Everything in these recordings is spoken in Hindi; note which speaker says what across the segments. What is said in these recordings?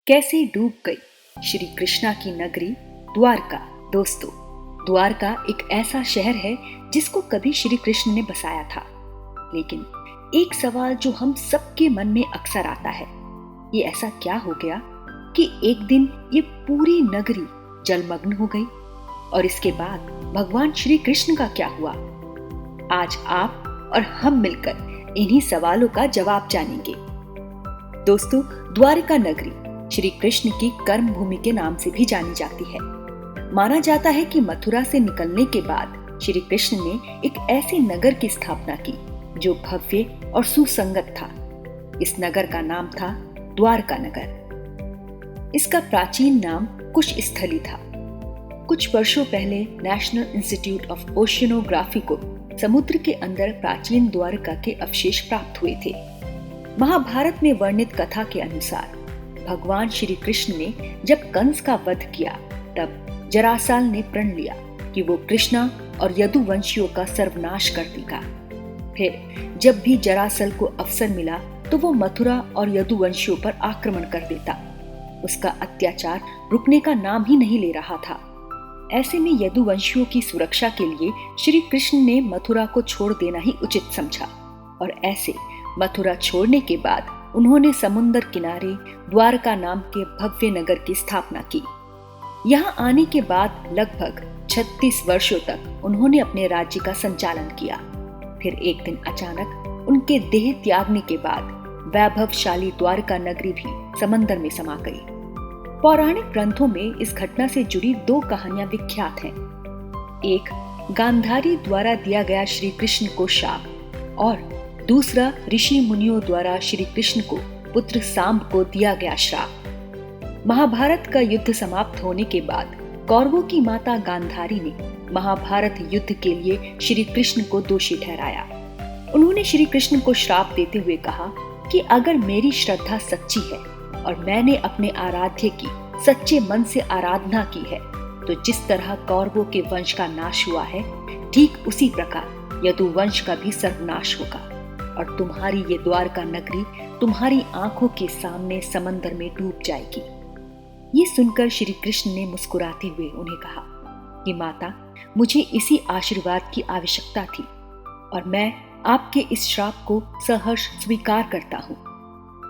Speaker 1: कैसे डूब गई श्री कृष्णा की नगरी द्वारका। दोस्तों, द्वारका एक ऐसा शहर है जिसको कभी श्री कृष्ण ने बसाया था। लेकिन एक सवाल जो हम सबके मन में अक्सर आता है, ये ऐसा क्या हो गया कि एक दिन ये पूरी नगरी जलमग्न हो गई, और इसके बाद भगवान श्री कृष्ण का क्या हुआ? आज आप और हम मिलकर इन्हीं सवालों का जवाब जानेंगे। दोस्तों, द्वारका नगरी श्री कृष्ण की कर्म भूमि के नाम से भी जानी जाती है। माना जाता है कि मथुरा से निकलने के बाद श्री कृष्ण ने एक ऐसे नगर की स्थापना की जो भव्य और सुसंगत था। इस नगर का नाम था द्वारका नगर। इसका प्राचीन नाम कुशस्थली था। कुछ वर्षों पहले नेशनल इंस्टीट्यूट ऑफ ओशियनोग्राफी को समुद्र के अंदर प्राचीन द्वारका के अवशेष प्राप्त हुए थे। महाभारत में वर्णित कथा के अनुसार भगवान श्री कृष्ण ने जब कंस का वध किया, तब जरासाल ने प्रण लिया कि वो कृष्णा और यदुवंशियों का सर्वनाश कर देगा। फिर जब भी जरासल को अवसर मिला तो वो मथुरा और यदुवंशियों पर आक्रमण कर देता। उसका अत्याचार रुकने का नाम ही नहीं ले रहा था। ऐसे में यदुवंशियों की सुरक्षा के लिए श्री कृष्ण ने मथुरा को छोड़ देना ही उचित समझा, और ऐसे मथुरा छोड़ने के बाद उन्होंने समुद्र किनारे द्वारका नाम के भव्य नगर की स्थापना की। यहाँ आने के बाद लगभग 36 वर्षों तक उन्होंने अपने राज्य का संचालन किया। फिर एक दिन अचानक उनके देह त्यागने के बाद वैभवशाली द्वारका नगरी भी समंदर में समा गई। पौराणिक ग्रंथों में इस घटना से जुड़ी 2 कहानियां विख्यात हैं। एक गांधारी द्वारा दिया गया श्री कृष्ण को शाप, और दूसरा ऋषि मुनियों द्वारा श्री कृष्ण को पुत्र सांब को दिया गया श्राप। महाभारत का युद्ध समाप्त होने के बाद कौरवों की माता गांधारी ने महाभारत युद्ध के लिए श्री कृष्ण को दोषी ठहराया। उन्होंने श्री कृष्ण को श्राप देते हुए कहा कि अगर मेरी श्रद्धा सच्ची है और मैंने अपने आराध्य की सच्चे मन से आराधना की है, तो जिस तरह कौरवों के वंश का नाश हुआ है, ठीक उसी प्रकार यदुवंश का भी सर्वनाश होगा, और तुम्हारी ये द्वारका नगरी तुम्हारी आंखों के सामने समंदर में डूब जाएगी। ये सुनकर श्री कृष्ण ने मुस्कुराते हुए उन्हें कहा कि माता, मुझे इसी आशीर्वाद की आवश्यकता थी, और मैं आपके इस श्राप को सहर्ष स्वीकार करता हूँ।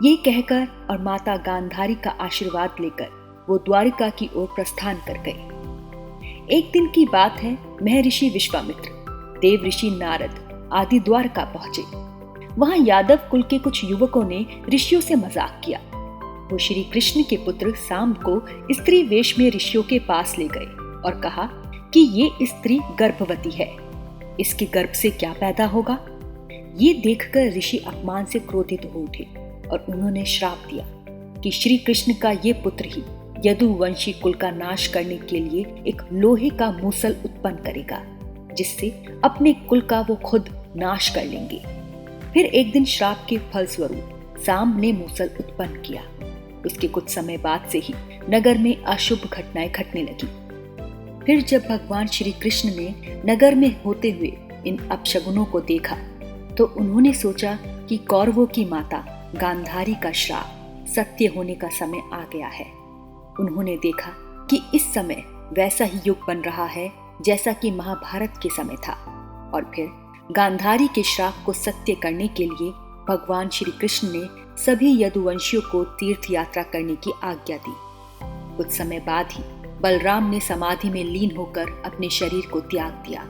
Speaker 1: ये कहकर और माता गांधारी का आशीर्वाद लेकर वो द्वारिका की ओर प्रस्थान कर गए। एक दिन की बात है, महर्षि विश्वामित्र, देव ऋषि नारद आदि द्वारका पहुंचे। वहां यादव कुल के कुछ युवकों ने ऋषियों से मजाक किया। वो श्री कृष्ण के पुत्र सांब को स्त्री वेश में ऋषियों के पास ले गए और कहा कि ये स्त्री गर्भवती है, इसके गर्भ से क्या पैदा होगा? ये देखकर ऋषि अपमान से क्रोधित हो उठे और उन्होंने श्राप दिया कि श्री कृष्ण का ये पुत्र ही यदुवंशी कुल का नाश करने के लिए एक लोहे का मूसल उत्पन्न करेगा, जिससे अपने कुल का वो खुद नाश कर लेंगे। फिर एक दिन श्राप के फल स्वरूप सांब ने मूसल उत्पन्न किया। उसके कुछ समय बाद से ही नगर में अशुभ घटनाएं घटने लगी। फिर जब भगवान श्री कृष्ण ने नगर में होते हुए इन अपशगुनों को देखा, तो उन्होंने सोचा कि कौरवों की माता गांधारी का श्राप सत्य होने का समय आ गया है। उन्होंने देखा कि इस समय वैसा ही युग बन रहा है जैसा कि महाभारत के समय था, और फिर गांधारी के श्राप को सत्य करने के लिए भगवान श्री कृष्ण ने सभी यदुवंशियों को तीर्थ यात्रा करने की आज्ञा दी। कुछ समय बाद ही बलराम ने समाधि में लीन होकर अपने शरीर को त्याग दिया।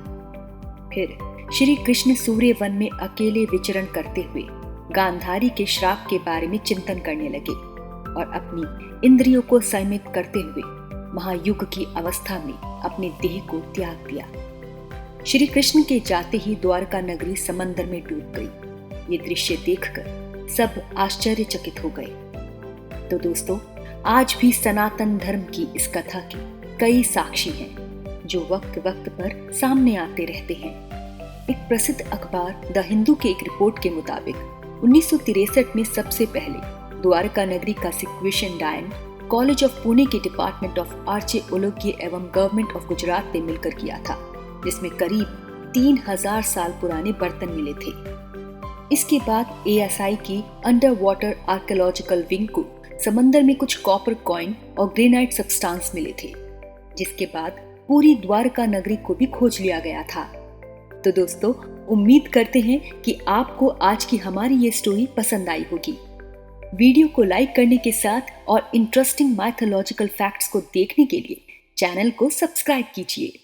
Speaker 1: फिर श्री कृष्ण सूर्य वन में अकेले विचरण करते हुए गांधारी के श्राप के बारे में चिंतन करने लगे, और अपनी इंद्रियों को संयमित करते हुए महायुग की अवस्था में अपने देह को त्याग दिया। श्री कृष्ण के जाते ही द्वारका नगरी समंदर में डूब गई। ये दृश्य देखकर सब आश्चर्यचकित हो गए। तो दोस्तों, आज भी सनातन धर्म की इस कथा के कई साक्षी हैं जो वक्त वक्त पर सामने आते रहते हैं। एक प्रसिद्ध अखबार द हिंदू के एक रिपोर्ट के मुताबिक 1963 में सबसे पहले द्वारका नगरी का सिक्वेशन डायन कॉलेज ऑफ पुणे के डिपार्टमेंट ऑफ आर्चेओलॉजी एवं गवर्नमेंट ऑफ गुजरात ने मिलकर किया था, जिसमें करीब 3000 साल पुराने बर्तन मिले थे। इसके बाद ASI की अंडर वाटर आर्कियोलॉजिकल विंग को समंदर में कुछ कॉपर कॉइन और ग्रेनाइट सब्सटेंस मिले थे, जिसके बाद पूरी द्वारका नगरी को भी खोज लिया गया था। तो दोस्तों, उम्मीद करते हैं कि आपको आज की हमारी ये स्टोरी पसंद आई होगी। वीडियो को लाइक करने के साथ और इंटरेस्टिंग माइथोलॉजिकल फैक्ट्स को देखने के लिए चैनल को सब्सक्राइब कीजिए।